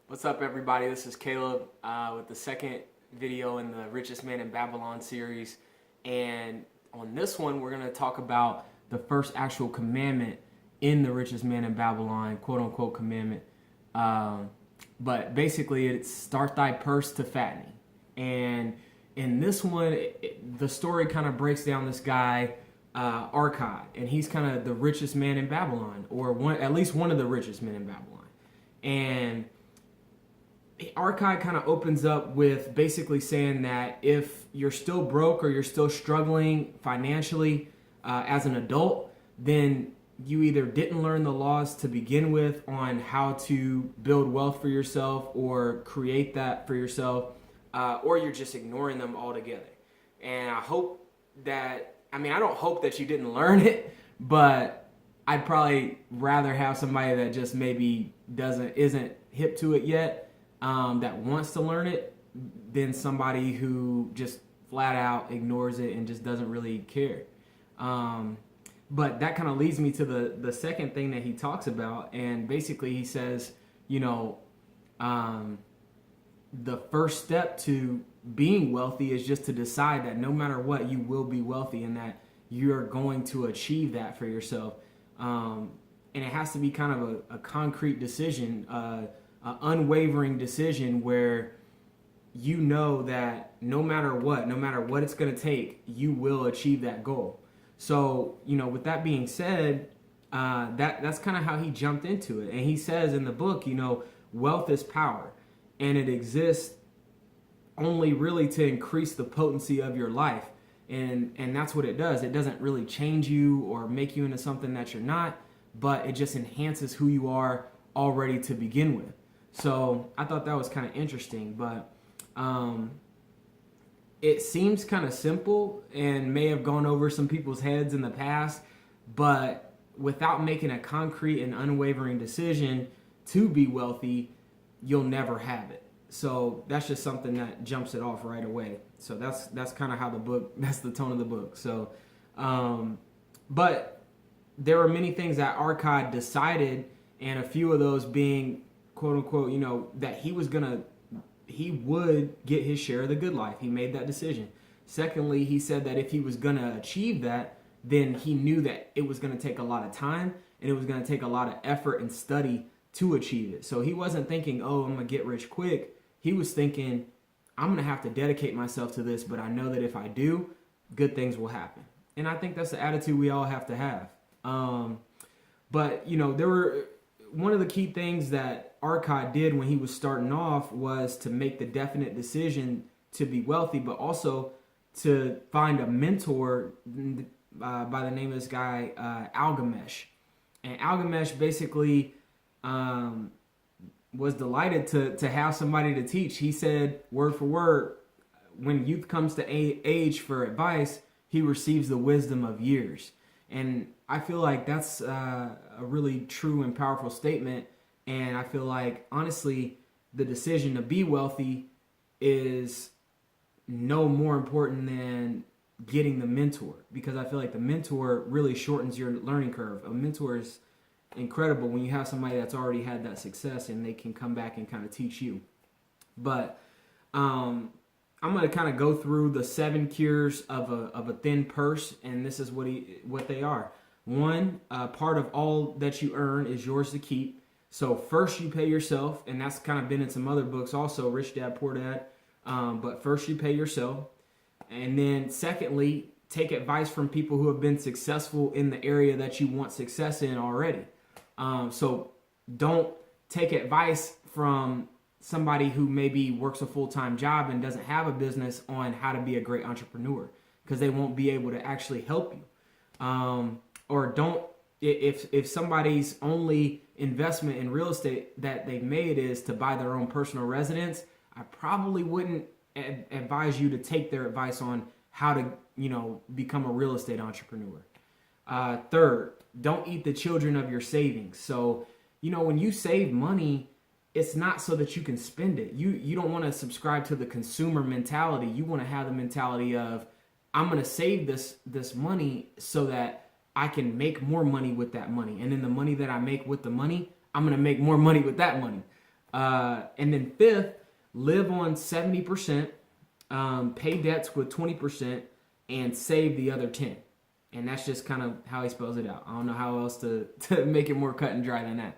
What's up, everybody? This is Caleb with the second video in the Richest Man in Babylon series. And on this one, we're going to talk about the first actual commandment in the Richest Man in Babylon, quote unquote commandment. But basically, it's start thy purse to fattening. And in this one, the story kind of breaks down this guy, Arkad, and he's kind of the richest man in Babylon, or at least one of the richest men in Babylon. And Arkad kind of opens up with basically saying that if you're still broke or you're still struggling financially as an adult, then you either didn't learn the laws to begin with on how to build wealth for yourself or create that for yourself, or you're just ignoring them altogether. And I hope that, I don't hope that you didn't learn it, but I'd probably rather have somebody that just maybe isn't hip to it yet, that wants to learn it, than somebody who just flat out ignores it and just doesn't really care. But that kind of leads me to the second thing that he talks about. And basically he says, the first step to being wealthy is just to decide that no matter what, you will be wealthy and that you're going to achieve that for yourself. And it has to be kind of a concrete decision, an unwavering decision where you know that no matter what it's going to take, you will achieve that goal. So, with that being said, that's kind of how he jumped into it. And he says in the book, wealth is power, and it exists only really to increase the potency of your life. And that's what it does. It doesn't really change you or make you into something that you're not, but it just enhances who you are already to begin with. So I thought that was kind of interesting, but it seems kind of simple and may have gone over some people's heads in the past, but without making a concrete and unwavering decision to be wealthy, you'll never have it. So that's just something that jumps it off right away. So that's kind of how that's the tone of the book. So, but there were many things that Arkad decided, and a few of those being, quote unquote, that he would get his share of the good life. He made that decision. Secondly, he said that if he was going to achieve that, then he knew that it was going to take a lot of time and it was going to take a lot of effort and study to achieve it. So he wasn't thinking, oh, I'm going to get rich quick. He was thinking, I'm going to have to dedicate myself to this, but I know that if I do, good things will happen. And I think that's the attitude we all have to have. But, there were one of the key things that Arkad did when he was starting off was to make the definite decision to be wealthy, but also to find a mentor by the name of this guy, Algamesh. And Algamesh basically was delighted to have somebody to teach. He said, word for word, when youth comes to age for advice, he receives the wisdom of years. And I feel like that's a really true and powerful statement. And I feel like, honestly, the decision to be wealthy is no more important than getting the mentor, because I feel like the mentor really shortens your learning curve. A mentor is incredible when you have somebody that's already had that success and they can come back and kind of teach you. But I'm going to kind of go through the 7 cures of a thin purse, and this is what they are. 1, part of all that you earn is yours to keep. So first you pay yourself, and that's kind of been in some other books also, Rich Dad, Poor Dad. But first you pay yourself. And then secondly, take advice from people who have been successful in the area that you want success in already. So don't take advice from somebody who maybe works a full-time job and doesn't have a business on how to be a great entrepreneur, because they won't be able to actually help you. Or don't, if somebody's only investment in real estate that they've made is to buy their own personal residence, I probably wouldn't advise you to take their advice on how to, become a real estate entrepreneur. Third, don't eat the children of your savings. So, when you save money, it's not so that you can spend it. You don't want to subscribe to the consumer mentality. You want to have the mentality of, I'm going to save this money so that I can make more money with that money. And then the money that I make with the money, I'm going to make more money with that money. And then fifth, live on 70%, pay debts with 20%, and save the other 10. And that's just kind of how he spells it out. I don't know how else to make it more cut and dry than that.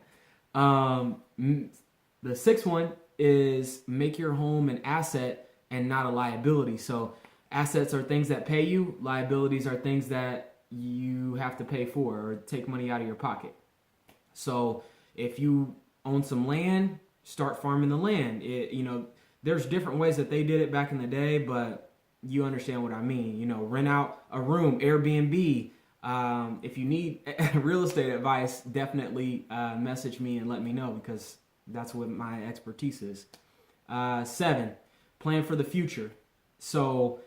The sixth one is make your home an asset and not a liability. So assets are things that pay you. Liabilities are things that you have to pay for or take money out of your pocket. So if you own some land, start farming the land. There's different ways that they did it back in the day, but you understand what I mean. Rent out a room, Airbnb. If you need real estate advice, definitely message me and let me know, because that's what my expertise is. 7, plan for the future. So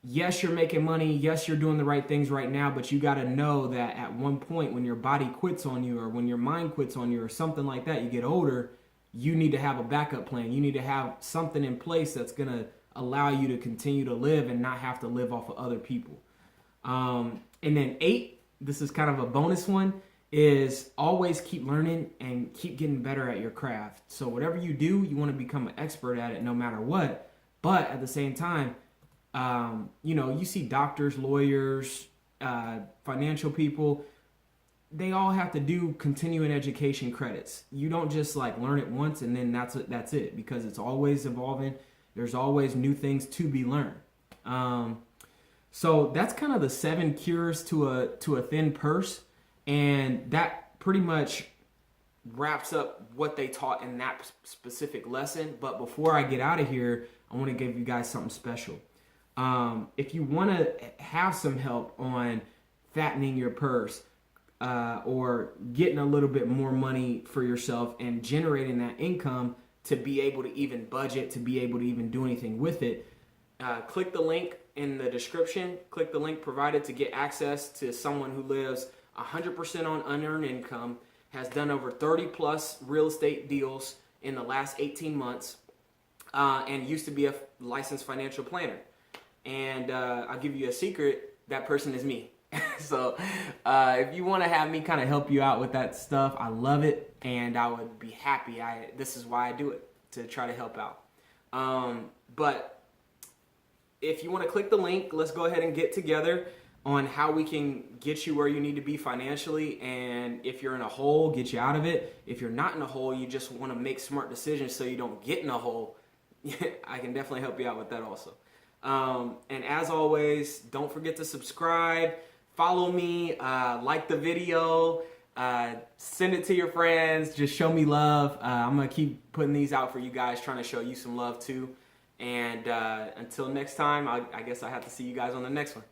yes, you're making money. Yes, you're doing the right things right now, but you got to know that at one point when your body quits on you, or when your mind quits on you, or something like that, you get older, you need to have a backup plan. You need to have something in place that's going to allow you to continue to live and not have to live off of other people. And then 8, this is kind of a bonus one, is always keep learning and keep getting better at your craft. So whatever you do, you want to become an expert at it no matter what. But at the same time, you see doctors, lawyers, financial people, they all have to do continuing education credits. You don't just learn it once and then that's it, because it's always evolving. There's always new things to be learned. So that's kind of the 7 cures to a thin purse, and that pretty much wraps up what they taught in that specific lesson. But before I get out of here, I want to give you guys something special. If you want to have some help on fattening your purse, or getting a little bit more money for yourself and generating that income to be able to even budget, to be able to even do anything with it, click the link in the description. Click the link provided to get access to someone who lives 100% on unearned income, has done over 30 plus real estate deals in the last 18 months, and used to be a licensed financial planner. And I'll give you a secret, that person is me. So if you want to have me kind of help you out with that stuff, I love it, and I would be happy. This is why I do it, to try to help out. But if you want to click the link, let's go ahead and get together on how we can get you where you need to be financially. And if you're in a hole, get you out of it. If you're not in a hole, you just want to make smart decisions so you don't get in a hole, I can definitely help you out with that also. And as always, don't forget to subscribe, follow me, like the video, send it to your friends, just show me love. I'm going to keep putting these out for you guys, trying to show you some love too. And until next time, I guess I have to see you guys on the next one.